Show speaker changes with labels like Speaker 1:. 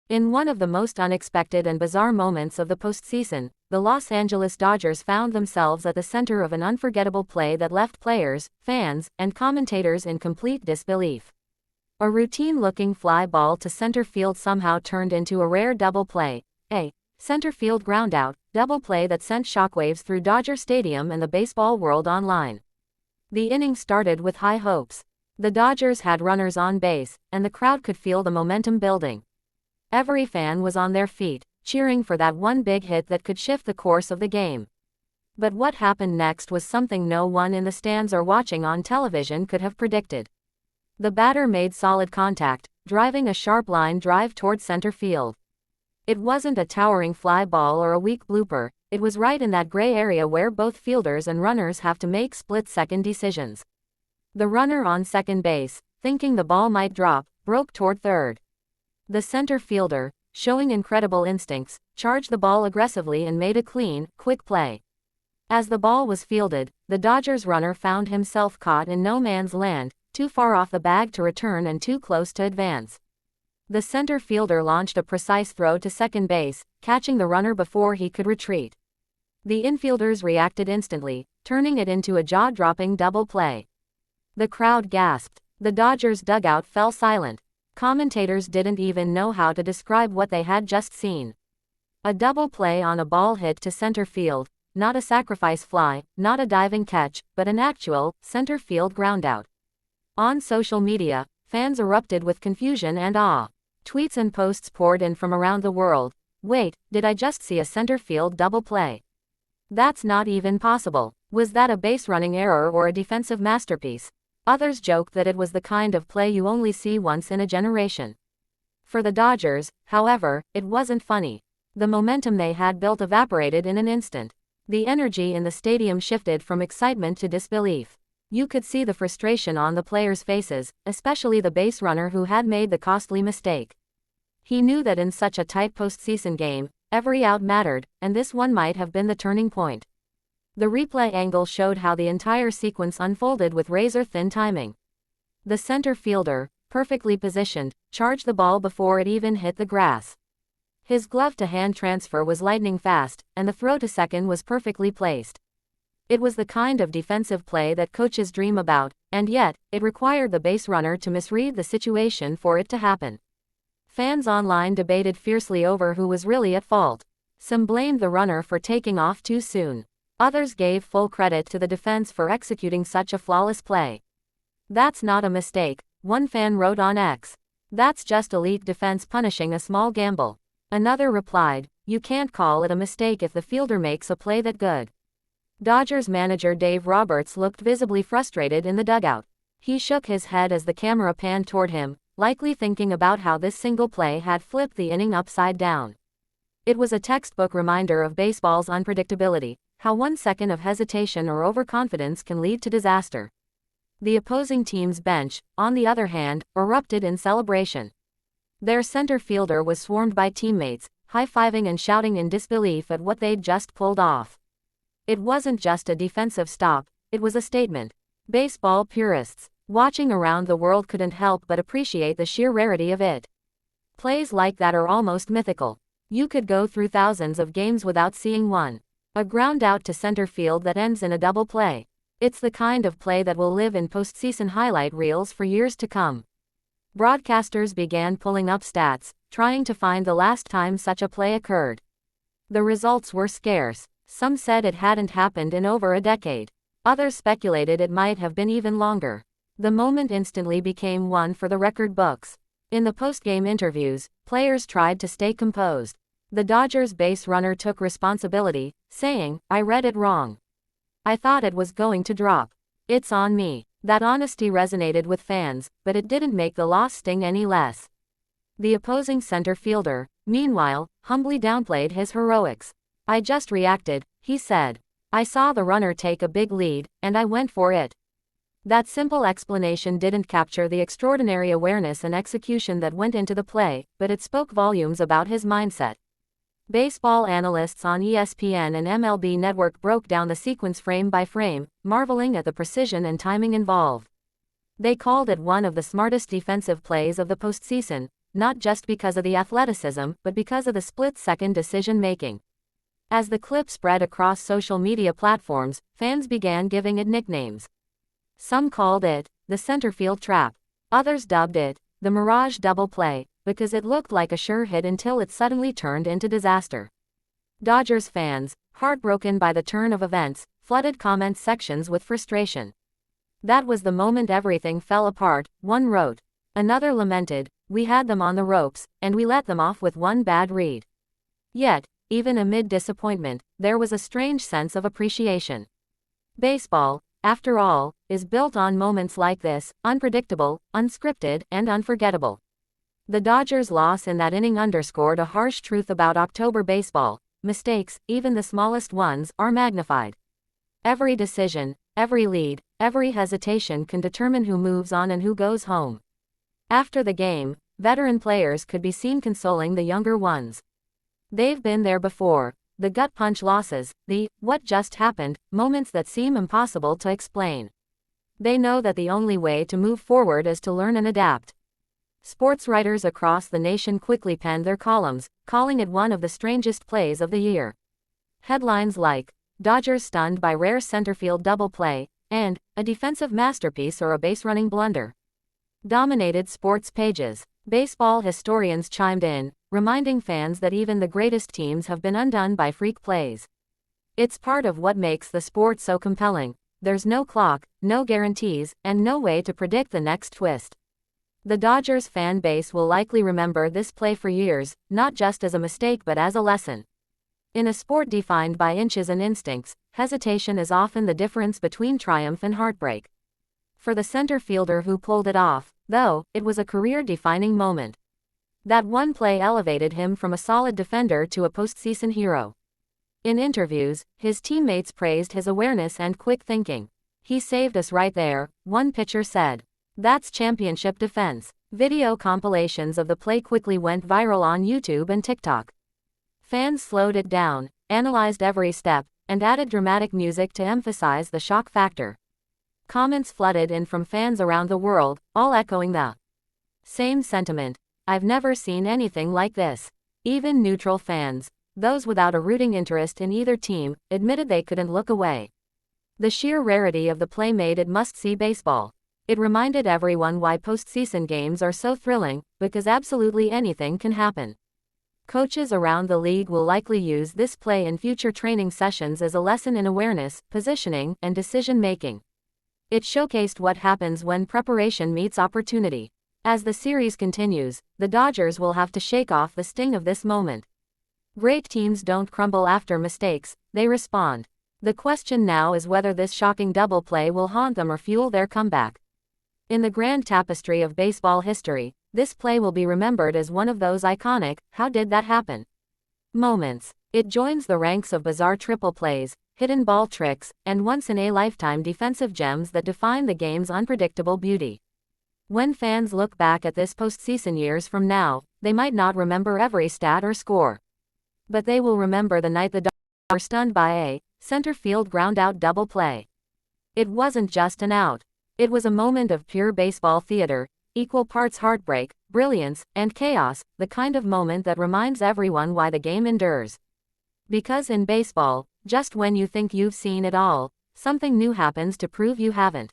Speaker 1: In one of the most unexpected and bizarre moments of the postseason, the Los Angeles Dodgers found themselves at the center of an unforgettable play that left players, fans, and commentators in complete disbelief. A routine-looking fly ball to center field somehow turned into a rare double play, a center field groundout double play that sent shockwaves through Dodger Stadium and the baseball world online. The inning started with high hopes. The Dodgers had runners on base, and the crowd could feel the momentum building. Every fan was on their feet, cheering for that one big hit that could shift the course of the game. But what happened next was something no one in the stands or watching on television could have predicted. The batter made solid contact, driving a sharp line drive toward center field. It wasn't a towering fly ball or a weak blooper, it was right in that gray area where both fielders and runners have to make split-second decisions. The runner on second base, thinking the ball might drop, broke toward third. The center fielder, showing incredible instincts, charged the ball aggressively and made a clean, quick play. As the ball was fielded, the Dodgers runner found himself caught in no man's land, too far off the bag to return and too close to advance. The center fielder launched a precise throw to second base, catching the runner before he could retreat. The infielders reacted instantly, turning it into a jaw-dropping double play. The crowd gasped. The Dodgers dugout fell silent. Commentators didn't even know how to describe what they had just seen. A double play on a ball hit to center field, not a sacrifice fly, not a diving catch, but an actual, center field groundout. On social media, fans erupted with confusion and awe. Tweets and posts poured in from around the world. Wait, did I just see a center field double play? That's not even possible. Was that a base running error or a defensive masterpiece? Others joked that it was the kind of play you only see once in a generation. For the Dodgers, however, it wasn't funny. The momentum they had built evaporated in an instant. The energy in the stadium shifted from excitement to disbelief. You could see the frustration on the players' faces, especially the base runner who had made the costly mistake. He knew that in such a tight postseason game, every out mattered, and this one might have been the turning point. The replay angle showed how the entire sequence unfolded with razor-thin timing. The center fielder, perfectly positioned, charged the ball before it even hit the grass. His glove-to-hand transfer was lightning fast, and the throw to second was perfectly placed. It was the kind of defensive play that coaches dream about, and yet, it required the base runner to misread the situation for it to happen. Fans online debated fiercely over who was really at fault. Some blamed the runner for taking off too soon. Others gave full credit to the defense for executing such a flawless play. "That's not a mistake," one fan wrote on X. "That's just elite defense punishing a small gamble." Another replied, "You can't call it a mistake if the fielder makes a play that good." Dodgers manager Dave Roberts looked visibly frustrated in the dugout. He shook his head as the camera panned toward him, likely thinking about how this single play had flipped the inning upside down. It was a textbook reminder of baseball's unpredictability, how 1 second of hesitation or overconfidence can lead to disaster. The opposing team's bench, on the other hand, erupted in celebration. Their center fielder was swarmed by teammates, high-fiving and shouting in disbelief at what they'd just pulled off. It wasn't just a defensive stop, it was a statement. Baseball purists, watching around the world, couldn't help but appreciate the sheer rarity of it. Plays like that are almost mythical. You could go through thousands of games without seeing one. A ground out to center field that ends in a double play. It's the kind of play that will live in postseason highlight reels for years to come. Broadcasters began pulling up stats, trying to find the last time such a play occurred. The results were scarce. Some said it hadn't happened in over a decade. Others speculated it might have been even longer. The moment instantly became one for the record books. In the post-game interviews, players tried to stay composed. The Dodgers base runner took responsibility, saying, "I read it wrong. I thought it was going to drop. It's on me." That honesty resonated with fans, but it didn't make the loss sting any less. The opposing center fielder, meanwhile, humbly downplayed his heroics. "I just reacted," he said. "I saw the runner take a big lead, and I went for it." That simple explanation didn't capture the extraordinary awareness and execution that went into the play, but it spoke volumes about his mindset. Baseball analysts on ESPN and MLB Network broke down the sequence frame by frame, marveling at the precision and timing involved. They called it one of the smartest defensive plays of the postseason, not just because of the athleticism, but because of the split-second decision-making. As the clip spread across social media platforms, fans began giving it nicknames. Some called it the centerfield trap. Others dubbed it the Mirage double play, because it looked like a sure hit until it suddenly turned into disaster. Dodgers fans, heartbroken by the turn of events, flooded comment sections with frustration. "That was the moment everything fell apart," one wrote. Another lamented, "We had them on the ropes, and we let them off with one bad read." Yet, even amid disappointment, there was a strange sense of appreciation. Baseball, after all, is built on moments like this, unpredictable, unscripted, and unforgettable. The Dodgers' loss in that inning underscored a harsh truth about October baseball: mistakes, even the smallest ones, are magnified. Every decision, every lead, every hesitation can determine who moves on and who goes home. After the game, veteran players could be seen consoling the younger ones. They've been there before. The gut punch losses, the "what just happened" moments that seem impossible to explain. They know that the only way to move forward is to learn and adapt. Sports writers across the nation quickly penned their columns, calling it one of the strangest plays of the year. Headlines like, "Dodgers stunned by rare centerfield double play," and "a defensive masterpiece or a base-running blunder," dominated sports pages. Baseball historians chimed in, reminding fans that even the greatest teams have been undone by freak plays. It's part of what makes the sport so compelling. There's no clock, no guarantees, and no way to predict the next twist. The Dodgers fan base will likely remember this play for years, not just as a mistake but as a lesson. In a sport defined by inches and instincts, hesitation is often the difference between triumph and heartbreak. For the center fielder who pulled it off, though, it was a career-defining moment. That one play elevated him from a solid defender to a postseason hero. In interviews, his teammates praised his awareness and quick thinking. "He saved us right there," one pitcher said. "That's championship defense." Video compilations of the play quickly went viral on YouTube and TikTok. Fans slowed it down, analyzed every step, and added dramatic music to emphasize the shock factor. Comments flooded in from fans around the world, all echoing the same sentiment: "I've never seen anything like this." Even neutral fans, those without a rooting interest in either team, admitted they couldn't look away. The sheer rarity of the play made it must-see baseball. It reminded everyone why postseason games are so thrilling, because absolutely anything can happen. Coaches around the league will likely use this play in future training sessions as a lesson in awareness, positioning, and decision-making. It showcased what happens when preparation meets opportunity. As the series continues, the Dodgers will have to shake off the sting of this moment. Great teams don't crumble after mistakes, they respond. The question now is whether this shocking double play will haunt them or fuel their comeback. In the grand tapestry of baseball history, this play will be remembered as one of those iconic "how did that happen" moments. It joins the ranks of bizarre triple plays, hidden ball tricks, and once-in-a-lifetime defensive gems that define the game's unpredictable beauty. When fans look back at this postseason years from now, they might not remember every stat or score. But they will remember the night the Dodgers were stunned by a center field ground-out double play. It wasn't just an out. It was a moment of pure baseball theater, equal parts heartbreak, brilliance, and chaos, the kind of moment that reminds everyone why the game endures. Because in baseball, just when you think you've seen it all, something new happens to prove you haven't.